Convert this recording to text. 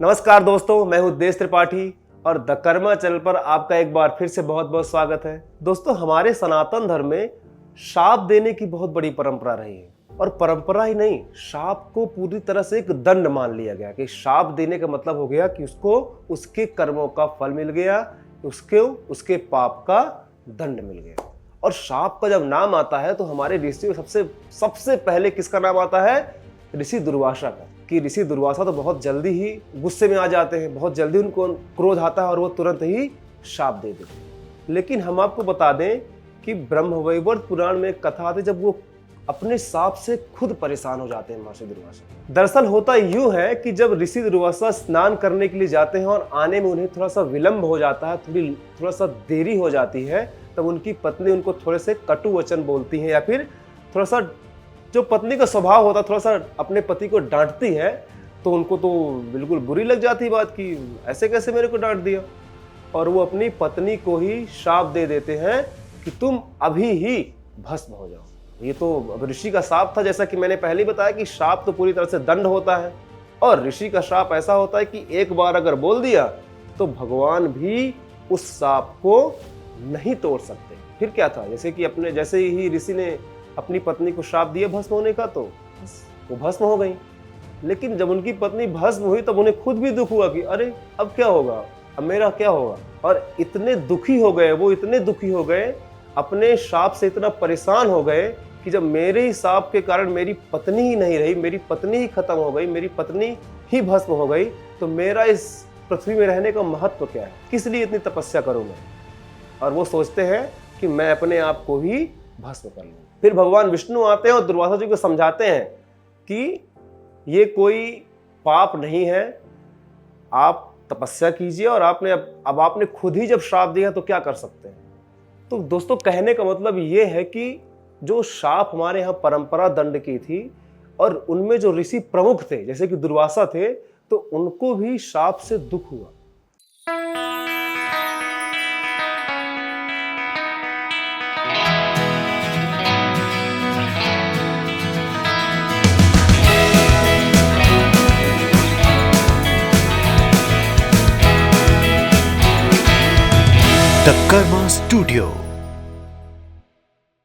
नमस्कार दोस्तों, मैं हूं देश त्रिपाठी और द कर्मा चैनल पर आपका एक बार फिर से बहुत बहुत स्वागत है। दोस्तों, हमारे सनातन धर्म में शाप देने की बहुत बड़ी परंपरा रही है और परंपरा ही नहीं, शाप को पूरी तरह से एक दंड मान लिया गया कि शाप देने का मतलब हो गया कि उसको उसके कर्मों का फल मिल गया, उसके पाप का दंड मिल गया। और शाप का जब नाम आता है तो हमारे ऋषियों सबसे पहले किसका नाम आता है? ऋषि दुर्वासा का। कि ऋषि दुर्वासा तो बहुत जल्दी ही गुस्से में आ जाते हैं, बहुत जल्दी उनको क्रोध आता है और वो तुरंत ही शाप दे देते हैं। लेकिन हम आपको बता दें कि ब्रह्मवैवर्त पुराण में एक कथा आती है जब वो अपने शाप से खुद परेशान हो जाते हैं महर्षि दुर्वासा। दरअसल होता यूं है कि जब ऋषि दुर्वासा स्नान करने के लिए जाते हैं और आने में उन्हें थोड़ा सा विलंब हो जाता है, थोड़ा सा देरी हो जाती है, तब उनकी पत्नी उनको थोड़े से कटु वचन बोलती है या फिर थोड़ा सा, जो पत्नी का स्वभाव होता है, थोड़ा सा अपने पति को डांटती है। तो उनको तो बिल्कुल बुरी लग जाती बात कि ऐसे कैसे मेरे को डांट दिया, और वो अपनी पत्नी को ही शाप दे देते हैं कि तुम अभी ही भस्म हो जाओ। ये तो ऋषि का शाप था। जैसा कि मैंने पहले बताया कि शाप तो पूरी तरह से दंड होता है और ऋषि का शाप ऐसा होता है कि एक बार अगर बोल दिया तो भगवान भी उस शाप को नहीं तोड़ सकते। फिर क्या था, जैसे ही ऋषि ने अपनी पत्नी को श्राप दिया भस्म होने का, तो वो भस्म हो गई। लेकिन जब उनकी पत्नी भस्म हुई तब उन्हें खुद भी दुख हुआ कि अरे अब क्या होगा, अब मेरा क्या होगा। और इतने दुखी हो गए, अपने शाप से इतना परेशान हो गए कि जब मेरे ही शाप के कारण मेरी पत्नी ही नहीं रही, मेरी पत्नी ही खत्म हो गई, मेरी पत्नी ही भस्म हो गई, तो मेरा इस पृथ्वी में रहने का महत्व क्या है, किस लिए इतनी तपस्या करूं मैं। और वो सोचते हैं कि मैं अपने आप को ही भस्म कर लूं। फिर भगवान विष्णु आते हैं और दुर्वासा जी को समझाते हैं कि ये कोई पाप नहीं है, आप तपस्या कीजिए, और आपने खुद ही जब श्राप दिया तो क्या कर सकते हैं। तो दोस्तों, कहने का मतलब ये है कि जो शाप हमारे यहाँ परंपरा दंड की थी और उनमें जो ऋषि प्रमुख थे जैसे कि दुर्वासा थे, तो उनको भी शाप से दुख हुआ। The Karma Studio।